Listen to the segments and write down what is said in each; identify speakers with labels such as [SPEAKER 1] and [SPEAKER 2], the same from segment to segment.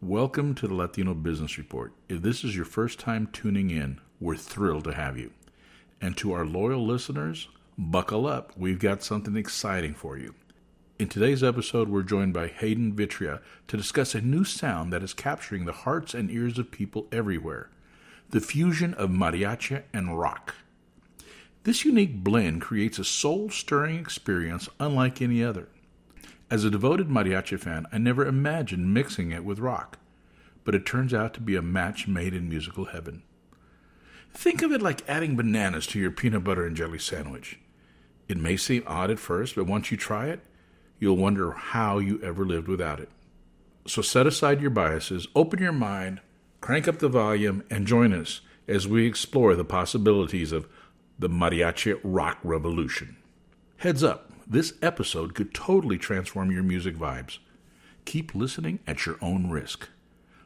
[SPEAKER 1] Welcome to the Latino Business Report. If this is your first time tuning in, we're thrilled to have you. And to our loyal listeners, buckle up. We've got something exciting for you. In today's episode, we're joined by Hayden Vitera to discuss a new sound that is capturing the hearts and ears of people everywhere, the fusion of mariachi and rock. This unique blend creates a soul-stirring experience unlike any other. As a devoted mariachi fan, I never imagined mixing it with rock, but it turns out to be a match made in musical heaven. Think of it like adding bananas to your peanut butter and jelly sandwich. It may seem odd at first, but once you try it, you'll wonder how you ever lived without it. So set aside your biases, open your mind, crank up the volume, and join us as we explore the possibilities of the Mariachi Rock Revolution. Heads up, this episode could totally transform your music vibes. Keep listening at your own risk.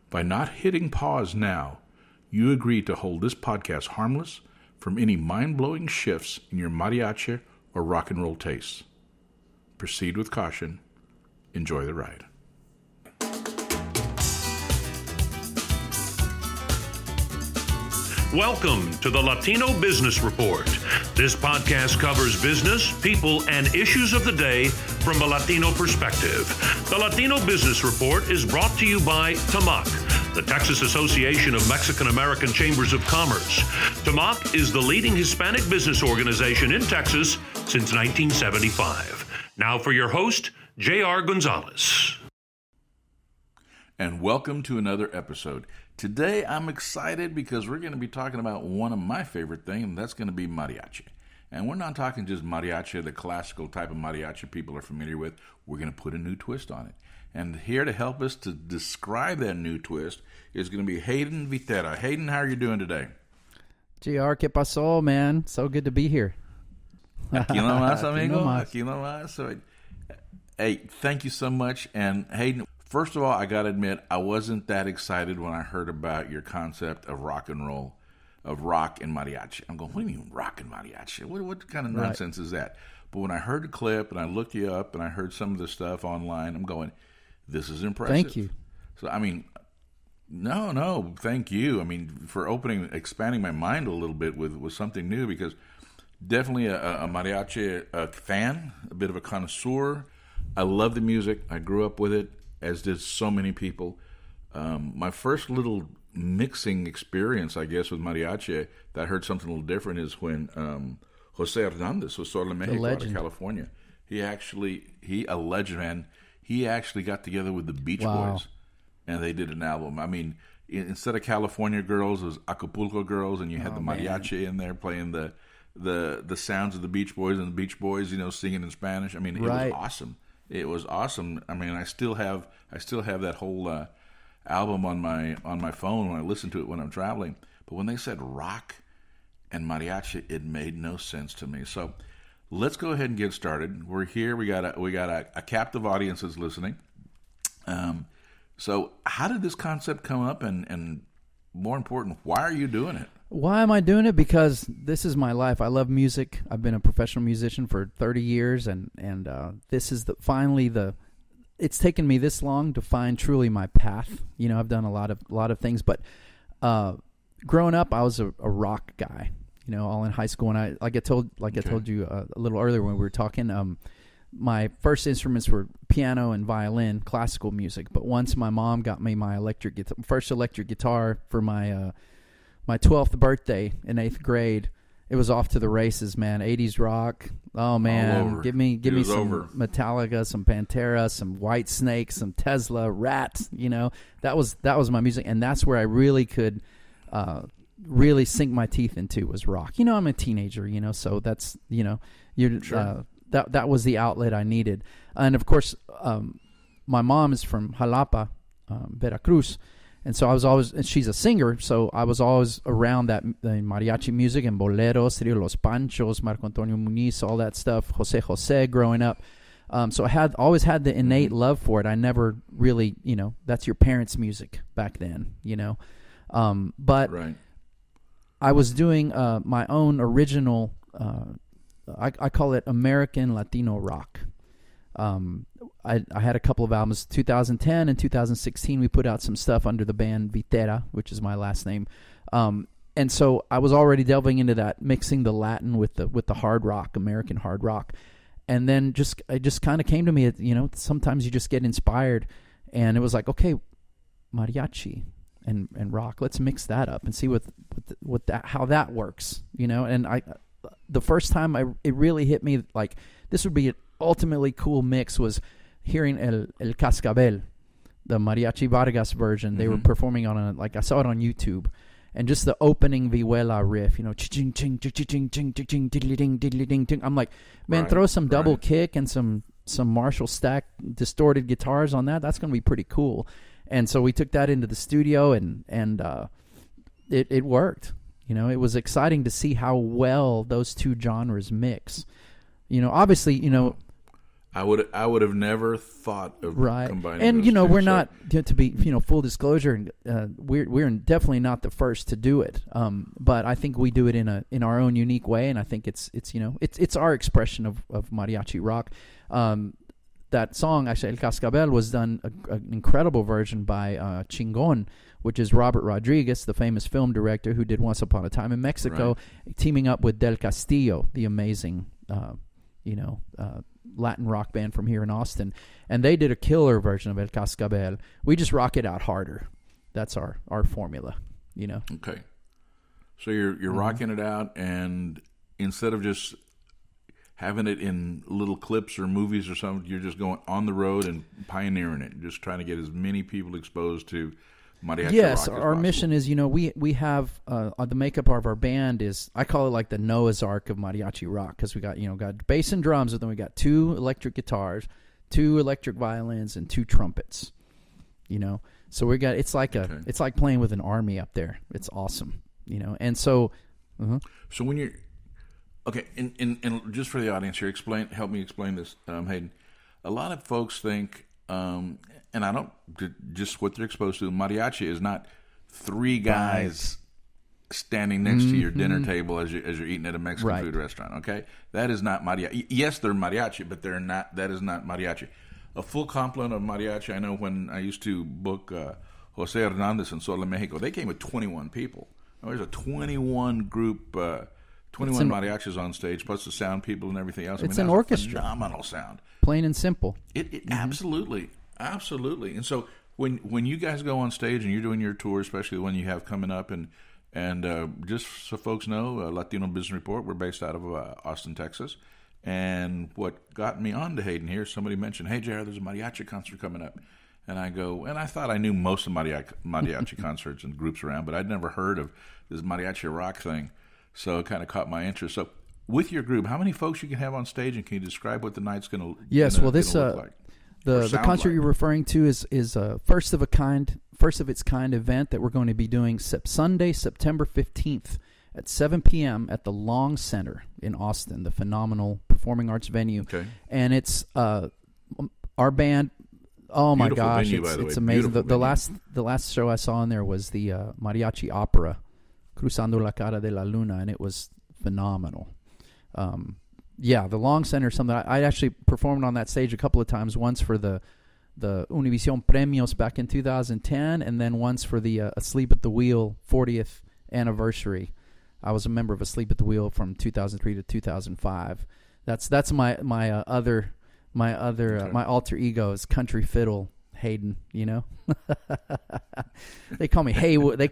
[SPEAKER 1] By not hitting pause now, you agree to hold this podcast harmless from any mind-blowing shifts in your mariachi or rock and roll tastes. Proceed with caution. Enjoy the ride.
[SPEAKER 2] Welcome to the Latino Business Report. This podcast covers business, people, and issues of the day from a Latino perspective. The Latino Business Report is brought to you by TAMAC, the Texas Association of Mexican American Chambers of Commerce. TAMAC is the leading Hispanic business organization in Texas since 1975. Now for your host, J.R. Gonzalez.
[SPEAKER 1] And welcome to another episode. Today I'm excited because we're going to be talking about one of my favorite things, and that's going to be mariachi. And we're not talking just mariachi, the classical type of mariachi people are familiar with. We're going to put a new twist on it. And here to help us to describe that new twist is going to be Hayden Vitera. Hayden, how are you doing today?
[SPEAKER 3] JR, ¿qué pasó, man? So good to be here.
[SPEAKER 1] Aquí nomás, amigo. Aquí nomás. So, hey, thank you so much. And Hayden, first of all, I got to admit, I wasn't that excited when I heard about your concept of rock and roll, of rock and mariachi. I'm going, what do you mean rock and mariachi? What kind of nonsense is that? But when I heard the clip and I looked you up and I heard some of the stuff online, I'm going, this is impressive.
[SPEAKER 3] Thank you.
[SPEAKER 1] So, I mean, no, thank you. I mean, for expanding my mind a little bit with something new, because definitely a mariachi fan, a bit of a connoisseur. I love the music. I grew up with it, as did so many people. My first little mixing experience, I guess, with mariachi that I heard something a little different is when Jose Hernandez was Sol de Mexico out of California. A legend, man. He actually got together with the Beach Boys, and they did an album. I mean, instead of California Girls, it was Acapulco Girls, and you had the mariachi in there playing the sounds of the Beach Boys, and the Beach Boys, singing in Spanish. I mean, it was awesome. It was awesome. I mean, I still have that whole album on my phone when I listen to it when I'm traveling. But when they said rock and mariachi, it made no sense to me. So let's go ahead and get started. We're here. We got a captive audience that's listening. So how did this concept come up, and more important, why are you doing it?
[SPEAKER 3] Why am I doing it? Because this is my life. I love music. I've been a professional musician for 30 years, and this is it's taken me this long to find truly my path. I've done a lot of things, but growing up, I was a rock guy. All in high school, and I told you a little earlier when we were talking. My first instruments were piano and violin, classical music. But once my mom got me my first electric guitar for my 12th birthday in 8th grade, it was off to the races, man. 80s rock. Oh man, give me some Metallica, some Pantera, some White Snake, some Tesla, Rat. That was my music, and that's where I really could really sink my teeth into was rock. I'm a teenager, so that's
[SPEAKER 1] Sure.
[SPEAKER 3] That was the outlet I needed. And of course, my mom is from Jalapa, Veracruz. And so and she's a singer, so I was always around the mariachi music and boleros, Trio Los Panchos, Marco Antonio Muniz, all that stuff, Jose growing up. So I always had the innate love for it. I never really, that's your parents' music back then, But
[SPEAKER 1] right.
[SPEAKER 3] I was doing my own original, I call it American Latino rock. I had a couple of albums. 2010 and 2016, we put out some stuff under the band Vitera, which is my last name. And so I was already delving into that, mixing the Latin with the hard rock, American hard rock. And then it just kind of came to me, sometimes you just get inspired. And it was like, okay, mariachi and rock, let's mix that up and see how that works, And the first time it really hit me, like, this would be an ultimately cool mix, was hearing El Cascabel, the Mariachi Vargas version. They were performing on I saw it on YouTube. And just the opening vihuela riff, ching ching ching ching ching ching diddly ding ding. I'm like, man, throw some double kick and some Marshall stack distorted guitars on that. That's going to be pretty cool. And so we took that into the studio, and it worked. It was exciting to see how well those two genres mix. Obviously,
[SPEAKER 1] I would have never thought of combining.
[SPEAKER 3] And
[SPEAKER 1] those two,
[SPEAKER 3] we're not, to be full disclosure, we're definitely not the first to do it. But I think we do it in our own unique way, and I think it's our expression of mariachi rock. That song, actually, El Cascabel, was done an incredible version by Chingon, which is Robert Rodriguez, the famous film director who did Once Upon a Time in Mexico, teaming up with Del Castillo, the amazing Latin rock band from here in Austin, and they did a killer version of El Cascabel. We just rock it out harder. That's our formula,
[SPEAKER 1] Okay, so you're rocking it out, and instead of just having it in little clips or movies or something, you're just going on the road and pioneering it, just trying to get as many people exposed to mariachi rock
[SPEAKER 3] yes,
[SPEAKER 1] as
[SPEAKER 3] our
[SPEAKER 1] possible.
[SPEAKER 3] mission is, we have the makeup of our band is, I call it like the Noah's Ark of mariachi rock, because we got got bass and drums, and then we got 2 electric guitars, 2 electric violins, and 2 trumpets. So we got it's like playing with an army up there. It's awesome. And so
[SPEAKER 1] so when you're okay, and just for the audience here, help me explain this, Hayden. A lot of folks think, and I don't, just what they're exposed to, mariachi is not 3 guys standing next to your dinner table as you're eating at a Mexican food restaurant. Okay, that is not mariachi. Yes, they're mariachi, but they're not. That is not mariachi. A full complement of mariachi. I know when I used to book Jose Hernandez in Sola, Mexico, they came with 21 people. There's a 21 group. 21 mariachis on stage, plus the sound people and everything else.
[SPEAKER 3] It's an orchestra.
[SPEAKER 1] Phenomenal sound.
[SPEAKER 3] Plain and simple.
[SPEAKER 1] Absolutely. And so when you guys go on stage and you're doing your tour, especially the one you have coming up, and just so folks know, Latino Business Report, we're based out of Austin, Texas. And what got me on to Hayden here, somebody mentioned, hey, JR, there's a mariachi concert coming up. And I go, and I thought I knew most of mariachi concerts and groups around, but I'd never heard of this Mariachi Rock thing. So it kind of caught my interest. So with your group, how many folks you can have on stage, and can you describe what the night's going to look like?
[SPEAKER 3] The concert you're referring to is a first of its kind event that we're going to be doing Sunday, September 15th at 7 p.m. at the Long Center in Austin, the phenomenal performing arts venue.
[SPEAKER 1] Okay.
[SPEAKER 3] And it's our band. Oh my gosh,
[SPEAKER 1] venue,
[SPEAKER 3] it's amazing. The last show I saw in there was the mariachi opera, Cruzando la Cara de la Luna, and it was phenomenal. The Long Center is something I actually performed on that stage a couple of times. Once for the Univision Premios back in 2010, and then once for the Asleep at the Wheel 40th anniversary. I was a member of Asleep at the Wheel from 2003 to 2005. That's my alter ego is Country Fiddle Hayden. They call me Haywood. Hey,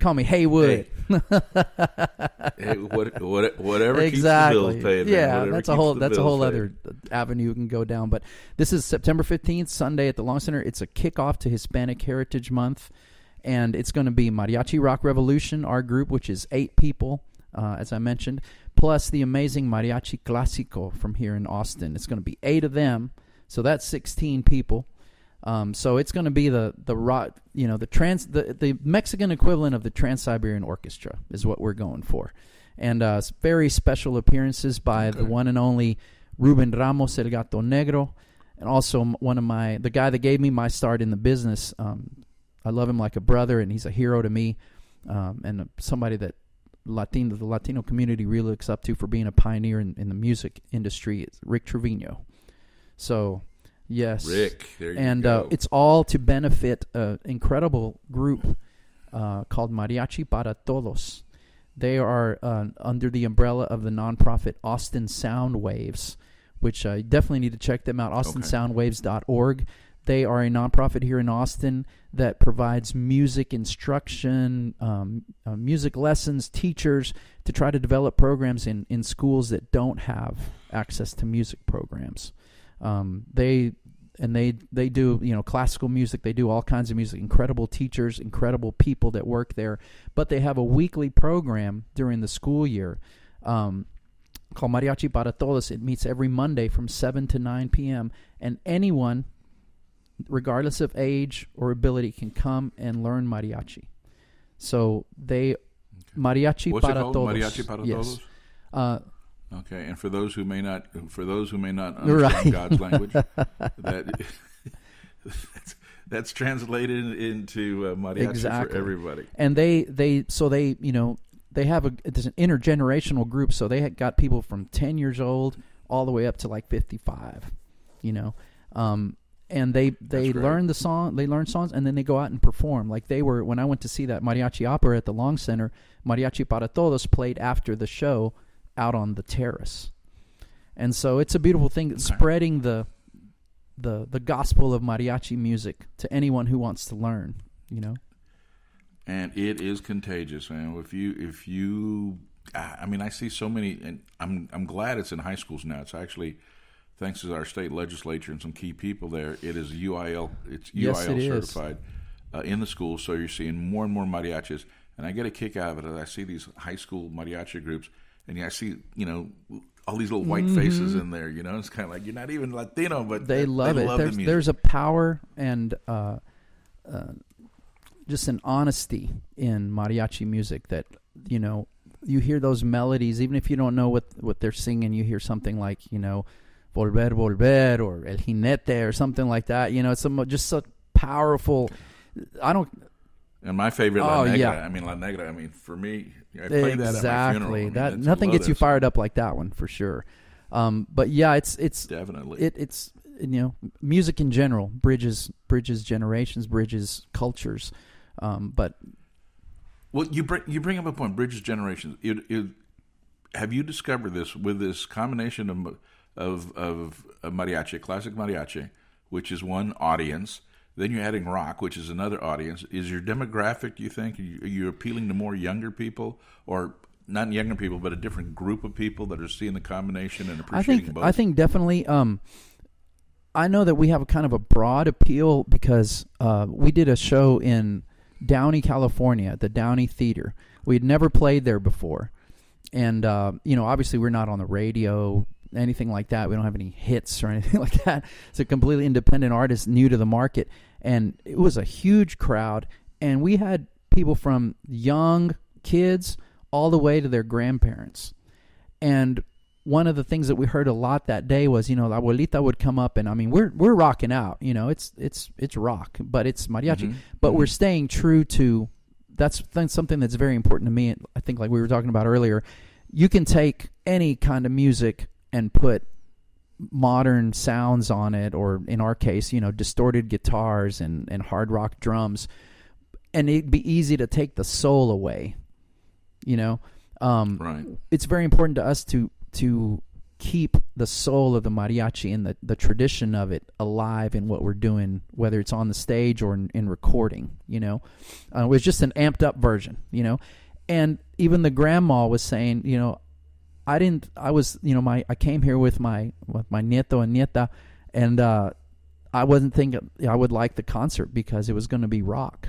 [SPEAKER 1] whatever
[SPEAKER 3] exactly.
[SPEAKER 1] keeps the bills paid.
[SPEAKER 3] Yeah, that's a whole other avenue you can go down. But this is September 15th, Sunday at the Long Center. It's a kickoff to Hispanic Heritage Month, and it's going to be Mariachi Rock Revolution, our group, which is 8 people, as I mentioned, plus the amazing Mariachi Clásico from here in Austin. It's going to be 8 of them, so that's 16 people. So it's going to be the Mexican equivalent of the Trans-Siberian Orchestra is what we're going for. And very special appearances by the one and only Ruben Ramos, El Gato Negro, and also the guy that gave me my start in the business. I love him like a brother, and he's a hero to me, and somebody that the Latino community really looks up to for being a pioneer in the music industry is Rick Trevino. So Yes.
[SPEAKER 1] Rick, there you
[SPEAKER 3] and
[SPEAKER 1] go.
[SPEAKER 3] it's all to benefit an incredible group called Mariachi para Todos. They are under the umbrella of the nonprofit Austin Sound Waves, which I definitely need to check them out, austinsoundwaves.org. They are a nonprofit here in Austin that provides music instruction, music lessons, teachers to try to develop programs in schools that don't have access to music programs. They do classical music. They do all kinds of music. Incredible teachers, incredible people that work there. But they have a weekly program during the school year called Mariachi para Todos. It meets every Monday from 7 to 9 p.m. And anyone, regardless of age or ability, can come and learn mariachi. So Mariachi
[SPEAKER 1] What's
[SPEAKER 3] para
[SPEAKER 1] it called?
[SPEAKER 3] Todos.
[SPEAKER 1] Mariachi para
[SPEAKER 3] Yes.
[SPEAKER 1] Todos? Okay, and for those who may not understand God's language, that's translated into mariachi for everybody.
[SPEAKER 3] And they have it's an intergenerational group, so they got people from 10 years old all the way up to like 55, and they learn the song, they learn songs, and then they go out and perform. Like when I went to see that mariachi opera at the Long Center, Mariachi para Todos played after the show out on the terrace. And so it's a beautiful thing, spreading the gospel of mariachi music to anyone who wants to learn,
[SPEAKER 1] And it is contagious, man. If you I see so many, and I'm glad it's in high schools now. It's actually, thanks to our state legislature and some key people there, it is UIL. It's UIL certified in the schools. So you're seeing more and more mariachis, and I get a kick out of it as I see these high school mariachi groups, and I see all these little white faces in there. It's kind of like you're not even Latino, but
[SPEAKER 3] they love it.
[SPEAKER 1] The music.
[SPEAKER 3] There's a power and just an honesty in mariachi music that you hear those melodies, even if you don't know what they're singing. You hear something like Volver, Volver, or El Jinete, or something like that. It's just so powerful.
[SPEAKER 1] And my favorite, La Negra.
[SPEAKER 3] Yeah.
[SPEAKER 1] La Negra. For me, I play that at my funeral.
[SPEAKER 3] That nothing gets you fired up like that one, for sure. But yeah, it's
[SPEAKER 1] definitely
[SPEAKER 3] it's music in general bridges generations, bridges cultures. But
[SPEAKER 1] you bring up a point. Bridges generations. Have you discovered this with this combination of mariachi, classic mariachi, which is one audience? Then you're adding rock, which is another audience. Is your demographic, do you think, are you appealing to more younger people, or not younger people, but a different group of people that are seeing the combination and appreciating both?
[SPEAKER 3] I think definitely. I know that we have a kind of a broad appeal because we did a show in Downey, California, at the Downey Theater. We had never played there before. And, obviously we're not on the radio, anything like that. We don't have any hits or anything like that. It's a completely independent artist, new to the market. And it was a huge crowd. And we had people from young kids all the way to their grandparents. And one of the things that we heard a lot that day was, La Abuelita would come up, and we're rocking out. It's rock, but it's mariachi. But we're staying true to that's something that's very important to me. I think, like we were talking about earlier, you can take any kind of music and put modern sounds on it, or in our case, distorted guitars and hard rock drums, and it'd be easy to take the soul away.
[SPEAKER 1] Right.
[SPEAKER 3] It's very important to us to keep the soul of the mariachi and the tradition of it alive in what we're doing, whether it's on the stage or in recording. It was just an amped up version. And even the grandma was saying, I came here with my nieto and nieta, and I wasn't thinking I would like the concert because it was going to be rock,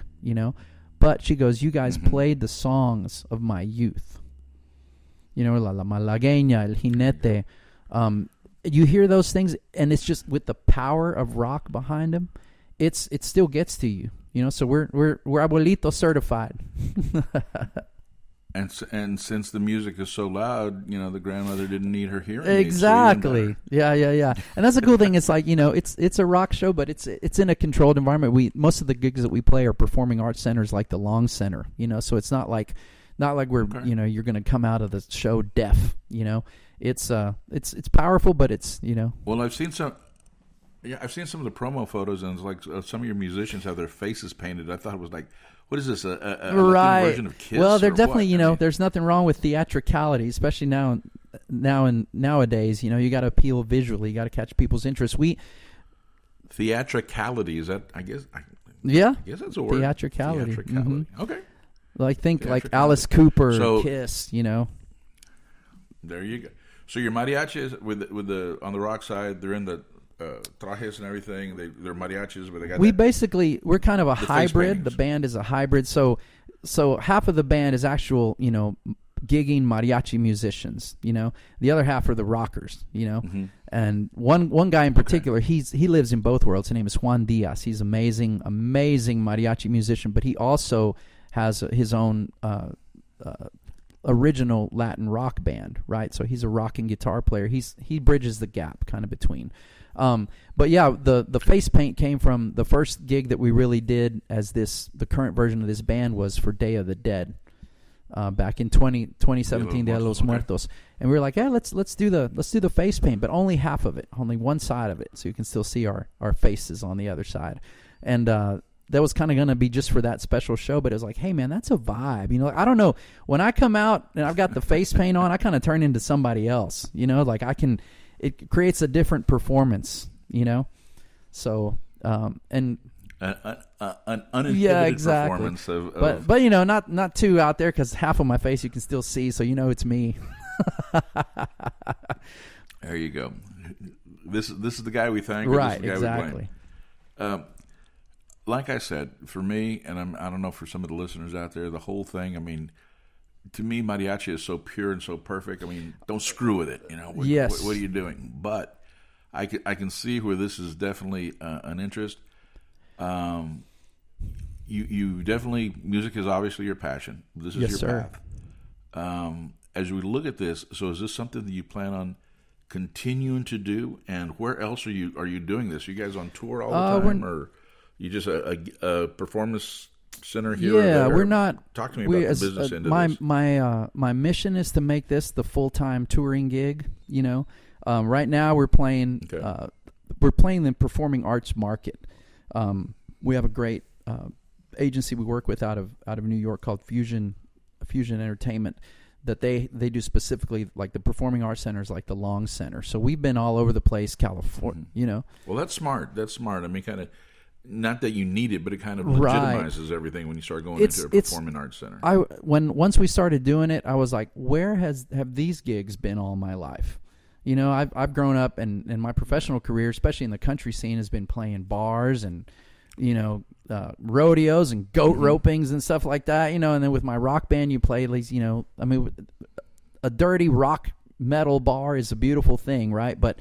[SPEAKER 3] But she goes, you guys played the songs of my youth. La Malagueña, El Jinete. You hear those things, and it's just with the power of rock behind them, it still gets to you. So we're abuelito certified.
[SPEAKER 1] And since the music is so loud, the grandmother didn't need her hearing
[SPEAKER 3] exactly.
[SPEAKER 1] aids.
[SPEAKER 3] Yeah. And that's the cool thing. It's like, it's a rock show, but it's in a controlled environment. Most of the gigs that we play are performing arts centers like the Long Center. So it's not like we're you're going to come out of the show deaf. It's powerful, but it's
[SPEAKER 1] Well, I've seen Yeah, I've seen some of the promo photos, and it's like some of your musicians have their faces painted. I thought it was like, what is this, a Latino version of Kiss?
[SPEAKER 3] Well, they're definitely,
[SPEAKER 1] what?
[SPEAKER 3] you know, there's nothing wrong with theatricality, especially nowadays. You know, you got to appeal visually, you got to catch people's interest.
[SPEAKER 1] Theatricality, is that? I guess that's a word.
[SPEAKER 3] Theatricality.
[SPEAKER 1] Theatricality.
[SPEAKER 3] Mm-hmm.
[SPEAKER 1] Okay.
[SPEAKER 3] Like like Alice Cooper,
[SPEAKER 1] so,
[SPEAKER 3] Kiss. You know.
[SPEAKER 1] There you go. So your mariachis with the on the rock side, they're in the trajes and everything. They're mariachis, but they got.
[SPEAKER 3] We're kind of a hybrid. The band is a hybrid. So half of the band is actual, you know, gigging mariachi musicians. You know, the other half are the rockers. You know, and one guy in particular, he lives in both worlds. His name is Juan Diaz. He's amazing mariachi musician, but he also has his own original Latin rock band, right? So he's a rock and guitar player. He bridges the gap kind of between. But yeah, the face paint came from the first gig that we really did as the current version of this band was for Day of the Dead, back in 2017, Dia de los Muertos. And we were like, yeah, let's do the face paint, but only half of it, only one side of it, so you can still see our faces on the other side. And that was kind of going to be just for that special show, but it was like, hey, man, that's a vibe. You know, I don't know. When I come out and I've got the face paint on, I kind of turn into somebody else. You know, like it creates a different performance, you know? So, and...
[SPEAKER 1] an uninhibited performance of...
[SPEAKER 3] But you know, not too out there, because half of my face you can still see, so you know it's me.
[SPEAKER 1] There you go. This is the guy we thank.
[SPEAKER 3] Right,
[SPEAKER 1] this is the guy
[SPEAKER 3] exactly.
[SPEAKER 1] We blame. Like I said, for me, and I don't know for some of the listeners out there, the whole thing, I mean, to me, mariachi is so pure and so perfect. I mean, don't screw with it. You know,
[SPEAKER 3] yes.
[SPEAKER 1] What are you doing? But I can see where this is definitely an interest. You definitely, music is obviously your passion. This is your path. As we look at this, so is this something that you plan on continuing to do? And where else are you doing this? Are you guys on tour all the time, or you just a performance center here?
[SPEAKER 3] Yeah,
[SPEAKER 1] or there?
[SPEAKER 3] we're not.
[SPEAKER 1] Talk to me about the business end of this.
[SPEAKER 3] My mission is to make this the full-time touring gig. You know, right now we're playing. Okay. We're playing the performing arts market. We have a great agency we work with out of New York called Fusion Entertainment, that they do specifically like the performing arts centers, like the Long Center. So we've been all over the place, California. You know. Well,
[SPEAKER 1] that's smart. I mean, kind of. Not that you need it, but it kind of legitimizes everything when you start going into a performing arts center.
[SPEAKER 3] Once we started doing it, I was like, where have these gigs been all my life? You know, I've grown up, and my professional career, especially in the country scene, has been playing bars and, you know, rodeos and goat ropings and stuff like that. You know, and then with my rock band, you play these. You know, I mean, a dirty rock metal bar is a beautiful thing, right? But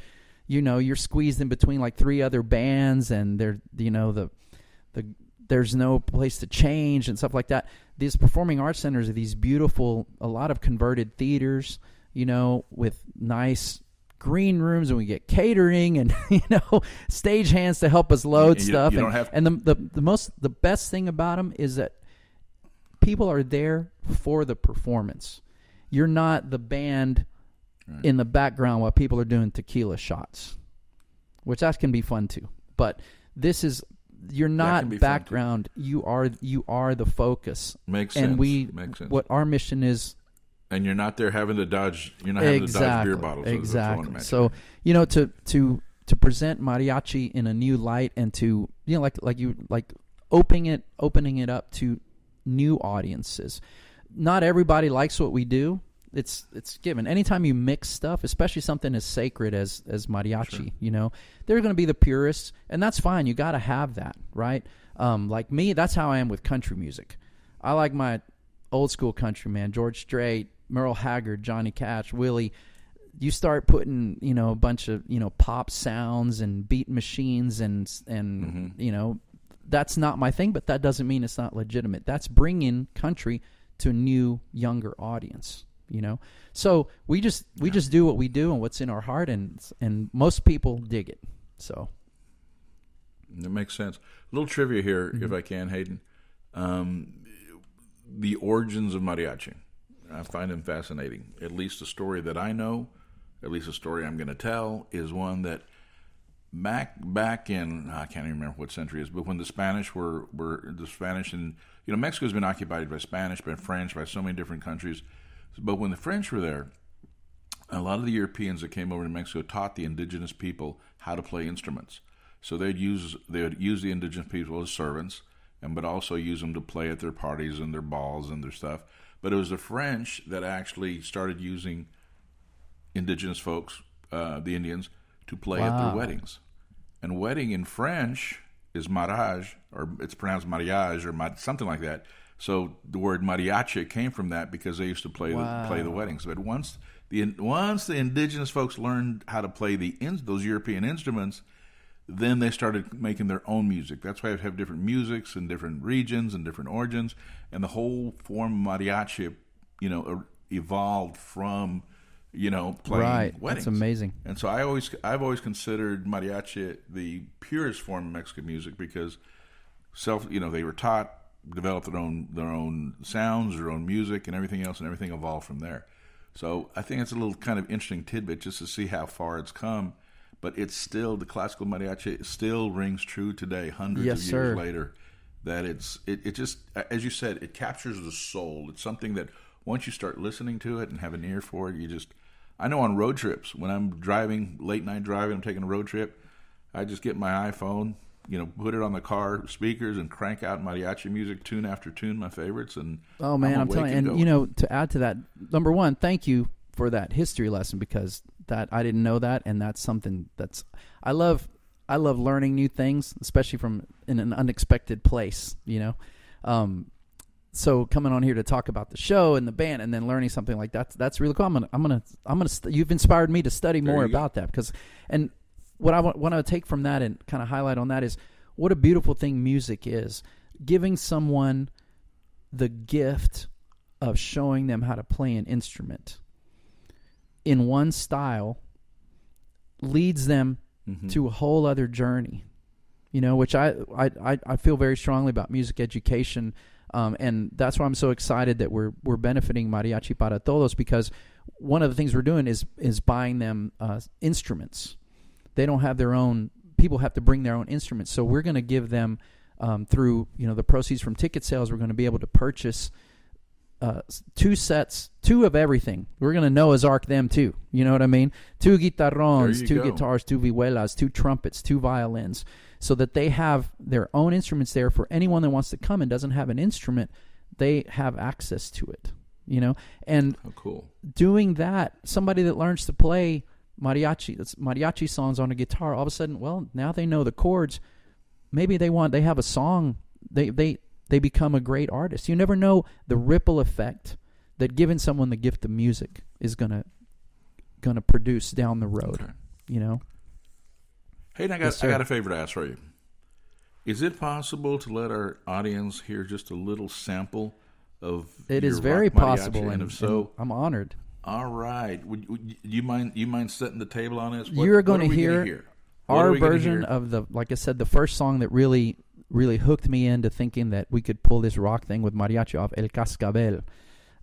[SPEAKER 3] you know, you're squeezed in between like three other bands, and there's no place to change and stuff like that. These performing arts centers are these beautiful, a lot of converted theaters, you know, with nice green rooms, and we get catering and, you know, stage hands to help us load stuff. And the best thing about them is that people are there for the performance. You're not the band in the background while people are doing tequila shots, which that can be fun too. But this is, you're not background. You are the focus.
[SPEAKER 1] Makes sense. Makes sense.
[SPEAKER 3] What our mission is.
[SPEAKER 1] And you're not there having to dodge. You're not having to dodge beer bottles.
[SPEAKER 3] Exactly. So you know, to present mariachi in a new light, and to, you know, like opening it up to new audiences. Not everybody likes what we do. It's given. Anytime you mix stuff, especially something as sacred as mariachi, sure, you know, there are going to be the purists, and that's fine. You got to have that, right? Like me, that's how I am with country music. I like my old school country, man. George Strait, Merle Haggard, Johnny Cash, Willie. You start putting, you know, a bunch of, you know, pop sounds and beat machines and you know, that's not my thing, but that doesn't mean it's not legitimate. That's bringing country to a new, younger audience. You know, so we just do what we do and what's in our heart, and most people dig it. So
[SPEAKER 1] it makes sense. A little trivia here, if I can, Hayden. The origins of mariachi, I find them fascinating. At least the story that I know, at least the story I'm going to tell, is one that back in, I can't even remember what century it is, but when the Spanish were the Spanish, and Mexico's been occupied by Spanish, by French, by so many different countries. But when the French were there, a lot of the Europeans that came over to Mexico taught the indigenous people how to play instruments. So they would use the indigenous people as servants, but also use them to play at their parties and their balls and their stuff. But it was the French that actually started using indigenous folks, the Indians, to play at their weddings. And wedding in French is mariage, or it's pronounced mariage, or something like that. So the word mariachi came from that because they used to play the weddings. But once the indigenous folks learned how to play those European instruments, then they started making their own music. That's why they have different musics in different regions and different origins. And the whole form of mariachi, evolved from, playing weddings.
[SPEAKER 3] That's amazing.
[SPEAKER 1] And so I've always considered mariachi the purest form of Mexican music because they were taught, developed their own sounds, their own music, and everything else, and everything evolved from there. So I think it's a little kind of interesting tidbit just to see how far it's come. But it's still, the classical mariachi still rings true today, hundreds of years later. That it just, as you said, it captures the soul. It's something that once you start listening to it and have an ear for it, I know on road trips, when I'm driving, late night driving, I'm taking a road trip, I just get my iPhone, put it on the car speakers and crank out mariachi music, tune after tune, my favorites. And
[SPEAKER 3] I'm telling you, and to add to that, number one, thank you for that history lesson, because that I didn't know that, and that's something that's I love learning new things, especially from in an unexpected place, so coming on here to talk about the show and the band and then learning something like that's really cool. I'm gonna you've inspired me to study more about that, because and what I want to take from that and kind of highlight on that is what a beautiful thing music is, giving someone the gift of showing them how to play an instrument in one style leads them to a whole other journey, which I feel very strongly about music education, and that's why I'm so excited that we're benefiting Mariachi para Todos, because one of the things we're doing is buying them instruments. They don't have their own. People have to bring their own instruments, so we're going to give them through the proceeds from ticket sales. We're going to be able to purchase 2 sets, 2 of everything. We're going to Noah's Ark them too. You know what I mean? 2 guitarrons, 2 guitars, 2 vihuelas, 2 trumpets, 2 violins, so that they have their own instruments there for anyone that wants to come and doesn't have an instrument. They have access to it, And
[SPEAKER 1] cool. Doing
[SPEAKER 3] that, somebody that learns to play mariachi songs on a guitar, all of a sudden, now they know the chords. Maybe they have a song. They become a great artist. You never know the ripple effect that giving someone the gift of music is gonna produce down the road.
[SPEAKER 1] Okay. Hey, I got a favor to ask for you. Is it possible to let our audience hear just a little sample of
[SPEAKER 3] it?
[SPEAKER 1] Your
[SPEAKER 3] is very
[SPEAKER 1] rock
[SPEAKER 3] possible,
[SPEAKER 1] mariachi? And if so,
[SPEAKER 3] I'm honored.
[SPEAKER 1] All right. Would you mind setting the table on this?
[SPEAKER 3] You're going to hear our version of like I said, the first song that really hooked me into thinking that we could pull this rock thing with mariachi off, El Cascabel.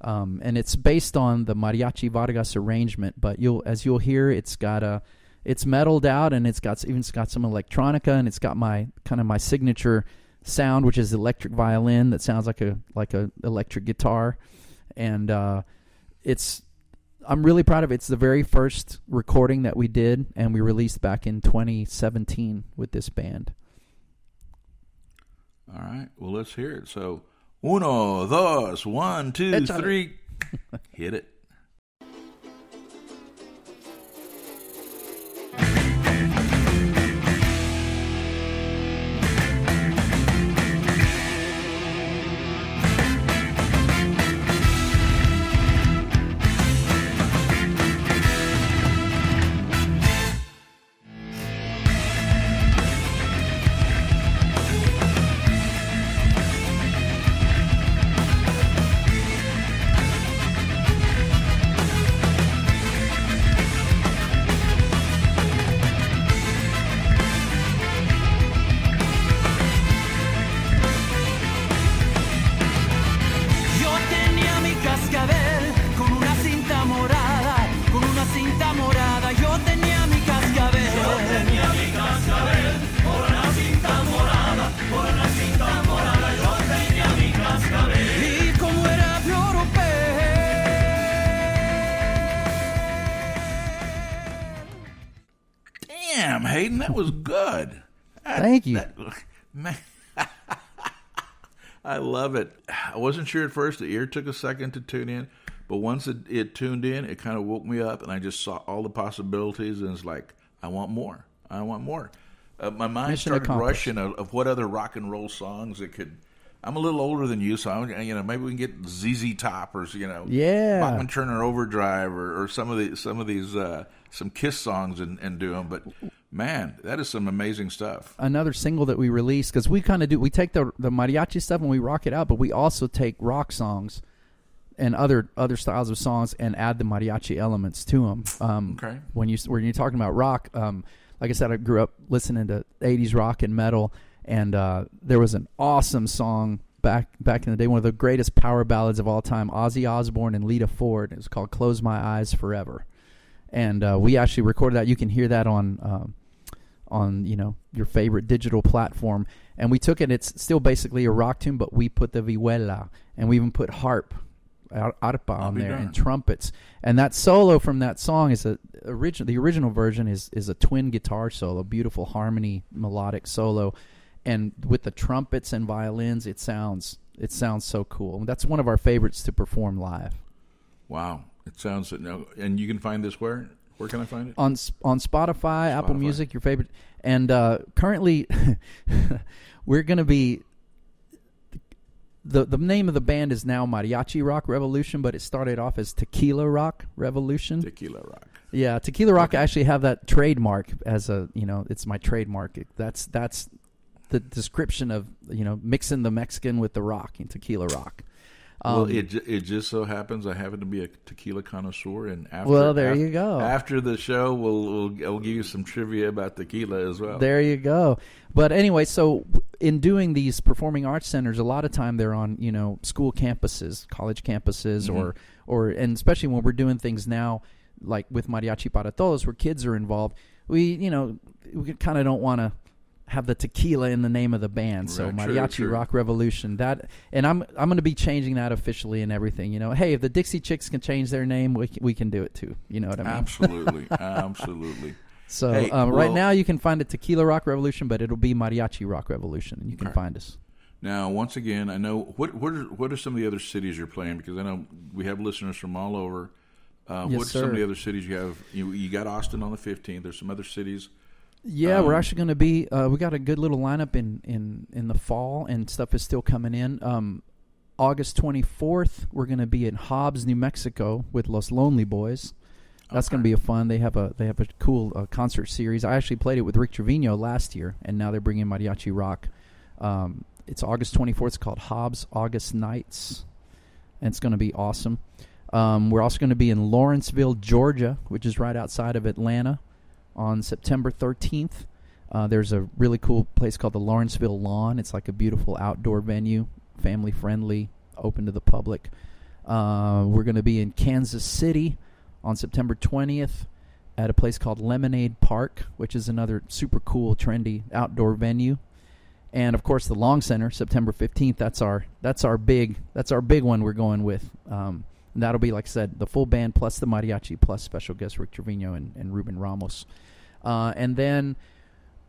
[SPEAKER 3] And it's based on the Mariachi Vargas arrangement, but you'll hear it's metaled out, and it's got some electronica, and it's got my signature sound, which is electric violin that sounds like a electric guitar. And I'm really proud of it. It's the very first recording that we did, and we released back in 2017 with this band.
[SPEAKER 1] All right. Well, let's hear it. So, 1, 2, 1, 2, 3. Hit it. Hayden. That was good.
[SPEAKER 3] Thank you.
[SPEAKER 1] Man, I love it. I wasn't sure at first. The ear took a second to tune in, but once it tuned in, it kind of woke me up, and I just saw all the possibilities, and it's like, I want more. I want more. My mind
[SPEAKER 3] Mission
[SPEAKER 1] started
[SPEAKER 3] accomplished.
[SPEAKER 1] rushing of what other rock and roll songs it could. I'm a little older than you, so maybe we can get ZZ Top or
[SPEAKER 3] Yeah.
[SPEAKER 1] Bachman Turner Overdrive or some of these some Kiss songs and do them. But man, that is some amazing stuff.
[SPEAKER 3] Another single that we released, because we kind of do, we take the mariachi stuff and we rock it out, but we also take rock songs and other styles of songs and add the mariachi elements to them.
[SPEAKER 1] Okay.
[SPEAKER 3] When you're talking about rock, like I said, I grew up listening to 80s rock and metal, and there was an awesome song back in the day, one of the greatest power ballads of all time, Ozzy Osbourne and Lita Ford. It was called "Close My Eyes Forever," and we actually recorded that. You can hear that on your favorite digital platform. And we took it. It's still basically a rock tune, but we put the vihuela, and we even put arpa on there, and trumpets. And that solo from that song is the original version is a twin guitar solo, beautiful harmony, melodic solo, and with the trumpets and violins, it sounds so cool. And that's one of our favorites to perform live.
[SPEAKER 1] Wow, it sounds. And you can find this where? Where can I find it?
[SPEAKER 3] On Spotify, Apple Music, your favorite. And currently, we're going to be. The name of the band is now Mariachi Rock Revolution, but it started off as Tequila Rock Revolution.
[SPEAKER 1] Tequila Rock.
[SPEAKER 3] Yeah, Tequila Rock. Okay. I actually have that trademark as it's my trademark. That's the description of mixing the Mexican with the rock in Tequila Rock.
[SPEAKER 1] Well, it just so happens I happen to be a tequila connoisseur, and you go. After the show, we'll give you some trivia about tequila as well.
[SPEAKER 3] There you go. But anyway, so in doing these performing arts centers, a lot of time they're on school campuses, college campuses, mm-hmm. and especially when we're doing things now like with Mariachi para Todos, where kids are involved, we kind of don't want to have the tequila in the name of the band. So right, Mariachi
[SPEAKER 1] true.
[SPEAKER 3] Rock Revolution, and I'm going to be changing that officially and everything. Hey, if the Dixie Chicks can change their name, we can do it too. You know what I mean?
[SPEAKER 1] Absolutely, absolutely.
[SPEAKER 3] So right now you can find it Tequila Rock Revolution, but it'll be Mariachi Rock Revolution, and you can find us.
[SPEAKER 1] Now, once again, I know what are some of the other cities you're playing, because I know we have listeners from all over.
[SPEAKER 3] Yes,
[SPEAKER 1] what's some of the other cities you have? You got Austin on the 15th. There's some other cities.
[SPEAKER 3] Yeah, we're actually going to be. We got a good little lineup in the fall, and stuff is still coming in. August 24th, we're going to be in Hobbs, New Mexico, with Los Lonely Boys. That's going to be a fun. They have a cool concert series. I actually played it with Rick Trevino last year, and now they're bringing Mariachi Rock. It's August 24th. It's called Hobbs August Nights, and it's going to be awesome. We're also going to be in Lawrenceville, Georgia, which is right outside of Atlanta, on September 13th. There's a really cool place called the Lawrenceville Lawn. It's like a beautiful outdoor venue, family-friendly, open to the public. We're going to be in Kansas City on September 20th at a place called Lemonade Park, which is another super cool, trendy outdoor venue. And, of course, the Long Center, September 15th. That's our big one we're going with. And that'll be, like I said, the full band plus the mariachi plus special guest Rick Trevino and Ruben Ramos. And then,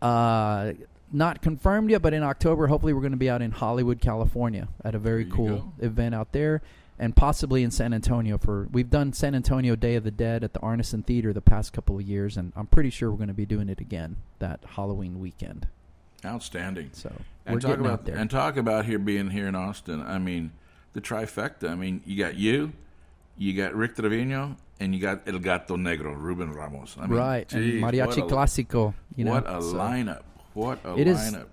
[SPEAKER 3] not confirmed yet, but in October, hopefully we're going to be out in Hollywood, California at a very cool event out there, and possibly in San Antonio. We've done San Antonio Day of the Dead at the Arneson Theater the past couple of years, and I'm pretty sure we're going to be doing it again that Halloween weekend.
[SPEAKER 1] Outstanding.
[SPEAKER 3] So we're getting out there.
[SPEAKER 1] And talk about being here in Austin. I mean, the trifecta. I mean, you got Rick Trevino, and you got El Gato Negro, Ruben Ramos. I mean,
[SPEAKER 3] right, geez, and Mariachi Clásico.
[SPEAKER 1] What a lineup! What a lineup!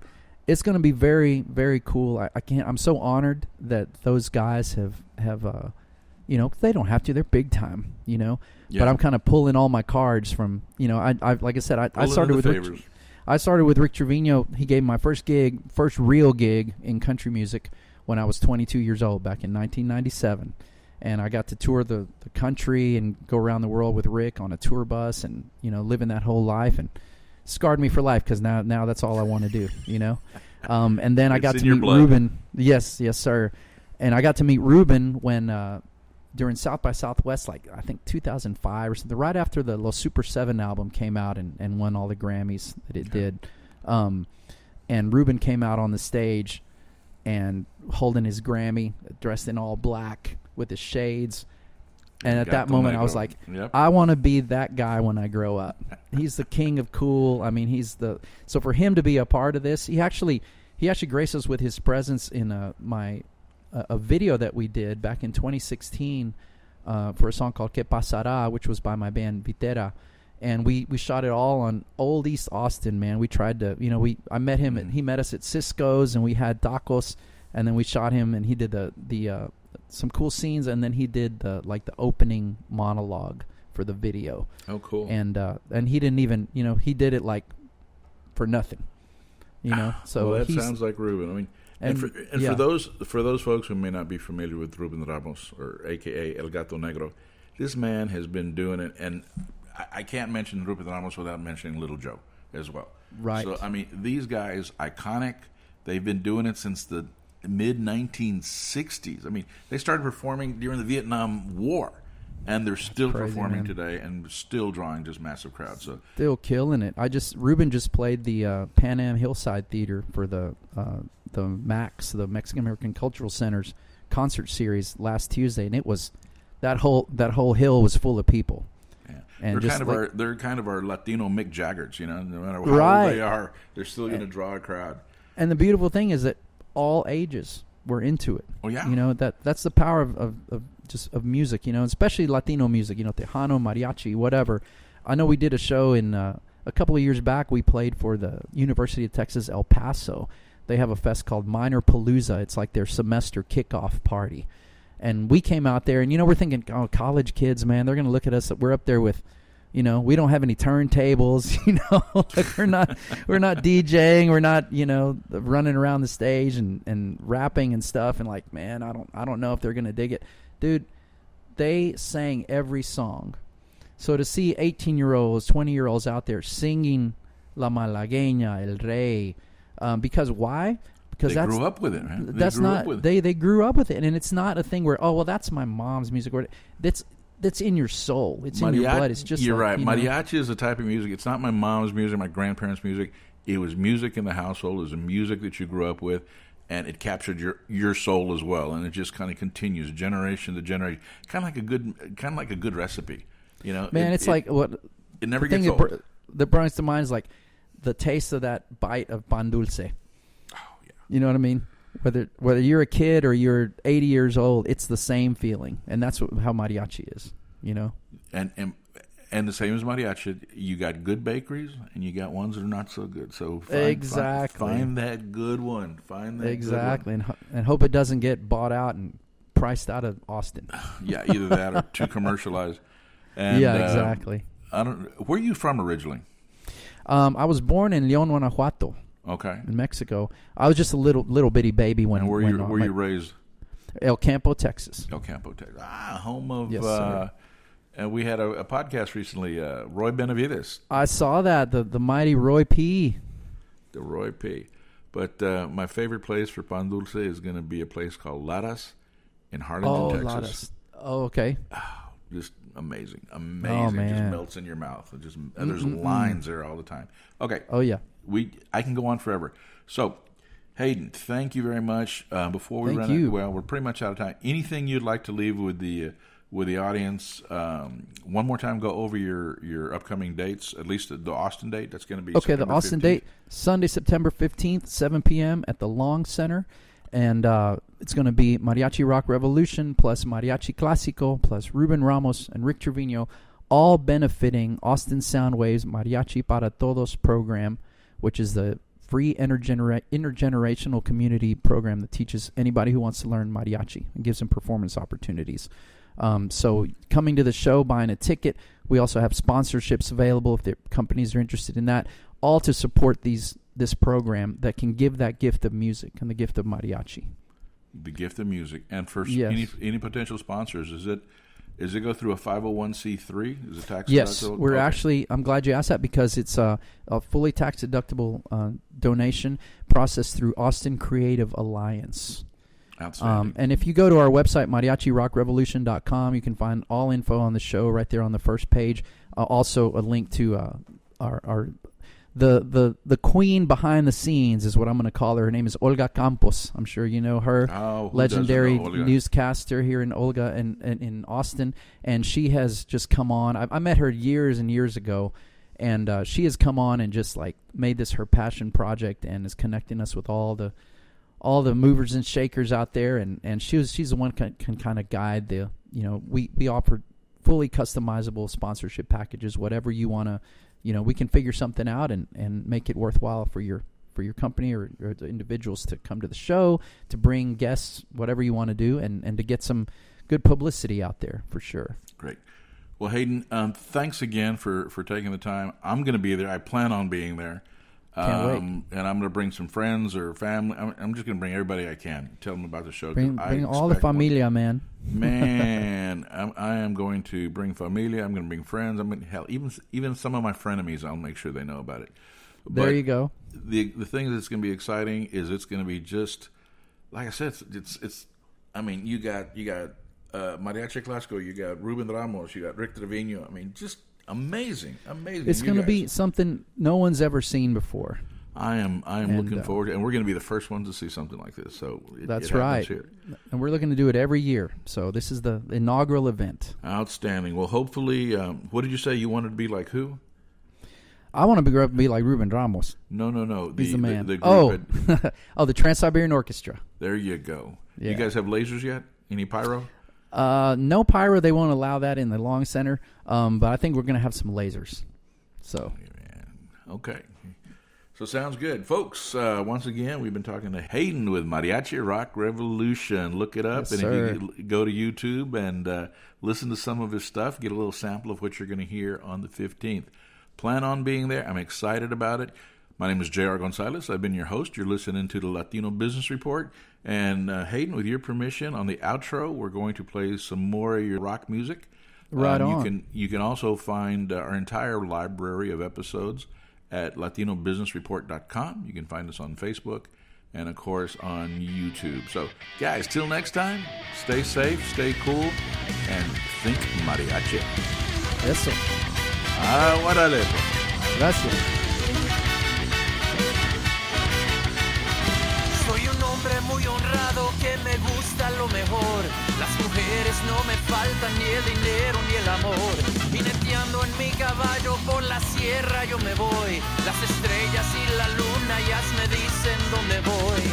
[SPEAKER 3] It's going to be very, very cool. I'm so honored that those guys have they don't have to. They're big time, Yeah. But I'm kind of pulling all my cards from, I like I said, I started with Rick Trevino. He gave me my first real gig in country music when I was 22 years old back in 1997. And I got to tour the country and go around the world with Rick on a tour bus and, living that whole life, and scarred me for life because now that's all I want to do, And then I got to meet Ruben. Yes, sir. And I got to meet Ruben when during South by Southwest, like I think 2005 or something, right after the Los Super 7 album came out and won all the Grammys that it did. And Ruben came out on the stage and holding his Grammy, dressed in all black with his shades. And at that moment, I was like, I want to be that guy when I grow up. He's the king of cool. I mean, so for him to be a part of this, he actually graced us with his presence in a video that we did back in 2016 for a song called Que Pasará, which was by my band Vitera. And we shot it all on old East Austin, man. We tried to, I met him, and he met us at Cisco's, and we had tacos, and then we shot him, and he did the some cool scenes, and then he did the opening monologue for the video.
[SPEAKER 1] Oh, cool.
[SPEAKER 3] And he didn't even, he did it like for nothing, So
[SPEAKER 1] well, that sounds like Ruben. I mean, and for those folks who may not be familiar with Ruben Ramos, or AKA El Gato Negro, this man has been doing it, and I can't mention Ruben Ramos without mentioning Little Joe as well.
[SPEAKER 3] Right.
[SPEAKER 1] So, I mean, these guys, iconic. They've been doing it since the mid-1960s. I mean, they started performing during the Vietnam War, and they're still performing today and still drawing just massive crowds. So
[SPEAKER 3] still killing it. Ruben just played the Pan Am Hillside Theater for the MAX, the Mexican American Cultural Center's concert series last Tuesday, and it was that whole hill was full of people. And
[SPEAKER 1] they're kind of our Latino Mick Jaggers, no matter how old they are, they're still going to draw a crowd. And
[SPEAKER 3] the beautiful thing is that all ages were into it.
[SPEAKER 1] Oh yeah,
[SPEAKER 3] that's the power of music, especially Latino music, Tejano, mariachi, whatever. I know we did a show in a couple of years back. We played for the University of Texas El Paso. They have a fest called Minor Palooza. It's like their semester kickoff party. And we came out there, and, we're thinking, oh, college kids, man, they're going to look at us that we're up there with, we don't have any turntables, like we're not DJing, we're not, running around the stage and rapping and stuff. And like, man, I don't know if they're going to dig it. Dude, they sang every song. So to see 18-year-olds, 20-year-olds out there singing La Malagueña, El Rey, because why? Because
[SPEAKER 1] they grew up with it, man.
[SPEAKER 3] They grew up with it, and it's not a thing where, oh, well, that's my mom's music. That's in your soul. It's in your blood. It's just
[SPEAKER 1] you're right. Mariachi is a type of music. It's not my mom's music, my grandparents' music. It was music in the household. It was a music that you grew up with, and it captured your soul as well. And it just kind of continues generation to generation, kind of like a good recipe.
[SPEAKER 3] Man, it's like what
[SPEAKER 1] it never gets old.
[SPEAKER 3] That brings to mind is like the taste of that bite of pan dulce. You know what I mean? Whether you're a kid or you're 80 years old, it's the same feeling, and that's how mariachi is.
[SPEAKER 1] And the same as mariachi, you got good bakeries and you got ones that are not so good. So find that good one. Find that
[SPEAKER 3] exactly,
[SPEAKER 1] good one.
[SPEAKER 3] And hope it doesn't get bought out and priced out of Austin.
[SPEAKER 1] Yeah, either that or too commercialized. And,
[SPEAKER 3] yeah, exactly.
[SPEAKER 1] Where are you from originally?
[SPEAKER 3] I was born in León, Guanajuato.
[SPEAKER 1] Okay.
[SPEAKER 3] In Mexico. I was just a little bitty baby when.
[SPEAKER 1] And were you raised?
[SPEAKER 3] El Campo, Texas.
[SPEAKER 1] El Campo, Texas. Home of.
[SPEAKER 3] Yes, sir.
[SPEAKER 1] And we had a podcast recently. Roy Benavides.
[SPEAKER 3] I saw that the mighty Roy P.
[SPEAKER 1] The Roy P. But my favorite place for pan dulce is going to be a place called Laras in Harlingen, Texas.
[SPEAKER 3] Laras. Oh, okay.
[SPEAKER 1] Just amazing.
[SPEAKER 3] Oh, man.
[SPEAKER 1] It just melts in your mouth. There's lines there all the time. Okay.
[SPEAKER 3] Oh, yeah.
[SPEAKER 1] I can go on forever. So, Hayden, thank you very much. Before we
[SPEAKER 3] run out,
[SPEAKER 1] well, we're pretty much out of time. Anything you'd like to leave with the audience? One more time, go over your upcoming dates. At least the Austin date. That's going to be
[SPEAKER 3] okay. The Austin 15th. Date, Sunday, September 15th, 7 p.m. at the Long Center, and it's going to be Mariachi Rock Revolution plus Mariachi Clásico plus Ruben Ramos and Rick Trevino, all benefiting Austin Soundwave's Mariachi para Todos program, which is the free intergenerational community program that teaches anybody who wants to learn mariachi and gives them performance opportunities. So coming to the show, buying a ticket. We also have sponsorships available if the companies are interested in that, all to support this program that can give that gift of music and the gift of mariachi.
[SPEAKER 1] The gift of music. And for
[SPEAKER 3] yes.
[SPEAKER 1] any potential sponsors, does it go through a 501c3? Is it tax deductible?
[SPEAKER 3] Yes, we're actually, I'm glad you asked that because it's a fully tax deductible donation processed through Austin Creative Alliance.
[SPEAKER 1] Outstanding.
[SPEAKER 3] And if you go to our website, mariachirockrevolution.com, you can find all info on the show right there on the first page. Also, a link to the queen behind the scenes is what I'm going to call her. Her name is Olga Campos. I'm sure you know her. Legendary newscaster here in Olga in Austin. And she has just come on. I met her years and years ago. And she has come on and just like made this her passion project and is connecting us with all the movers and shakers out there. And she's the one can kind of guide the, we offer fully customizable sponsorship packages, whatever you want to, we can figure something out and make it worthwhile for your company or the individuals to come to the show, to bring guests, whatever you want to do, and to get some good publicity out there for sure.
[SPEAKER 1] Great. Well, Hayden, thanks again for taking the time. I'm going to be there. I plan on being there.
[SPEAKER 3] Can't wait.
[SPEAKER 1] And I'm going to bring some friends or family. I'm just going to bring everybody I can. Tell them about the show.
[SPEAKER 3] Bring all the familia, man.
[SPEAKER 1] Man, I am going to bring familia. I'm going to bring friends. Hell, even some of my frenemies, I'll make sure they know about it.
[SPEAKER 3] There you go.
[SPEAKER 1] The thing that's going to be exciting is it's going to be just like I said. It's. I mean, you got Mariachi Clásico. You got Ruben Ramos. You got Rick Trevino. I mean, just. Amazing.
[SPEAKER 3] It's going to be something no one's ever seen before.
[SPEAKER 1] I am looking forward to it, and we're going to be the first ones to see something like this. So
[SPEAKER 3] that's right. Here. And we're looking to do it every year. So this is the inaugural event.
[SPEAKER 1] Outstanding. Well, hopefully, what did you say you wanted to be like who?
[SPEAKER 3] I want to grow up and be like Ruben Ramos.
[SPEAKER 1] No.
[SPEAKER 3] He's the man.
[SPEAKER 1] The group
[SPEAKER 3] the Trans-Siberian Orchestra.
[SPEAKER 1] There you go.
[SPEAKER 3] Yeah.
[SPEAKER 1] You guys have lasers yet? Any pyro?
[SPEAKER 3] No pyro. They won't allow that in the Long Center. But I think we're going to have some lasers. So.
[SPEAKER 1] Okay. So sounds good. Folks, once again, we've been talking to Hayden with Mariachi Rock Revolution. Look it up.
[SPEAKER 3] Yes,
[SPEAKER 1] and
[SPEAKER 3] sir.
[SPEAKER 1] If you go to YouTube and listen to some of his stuff, get a little sample of what you're going to hear on the 15th. Plan on being there. I'm excited about it. My name is J.R. Gonzalez. I've been your host. You're listening to the Latino Business Report. And Hayden, with your permission, on the outro, we're going to play some more of your rock music.
[SPEAKER 3] Right on.
[SPEAKER 1] You can also find our entire library of episodes at LatinoBusinessReport.com. You can find us on Facebook and, of course, on YouTube. So, guys, till next time, stay safe, stay cool, and think mariachi.
[SPEAKER 3] Eso.
[SPEAKER 1] Órale.
[SPEAKER 3] Gracias.
[SPEAKER 4] Soy un hombre muy honrado que me gusta lo mejor. Las mujeres no me faltan, ni el dinero ni el amor. Jineteando en mi caballo por la sierra yo me voy. Las estrellas y la luna ya me dicen dónde voy.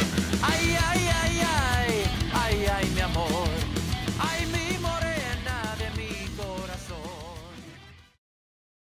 [SPEAKER 4] Ay, ay,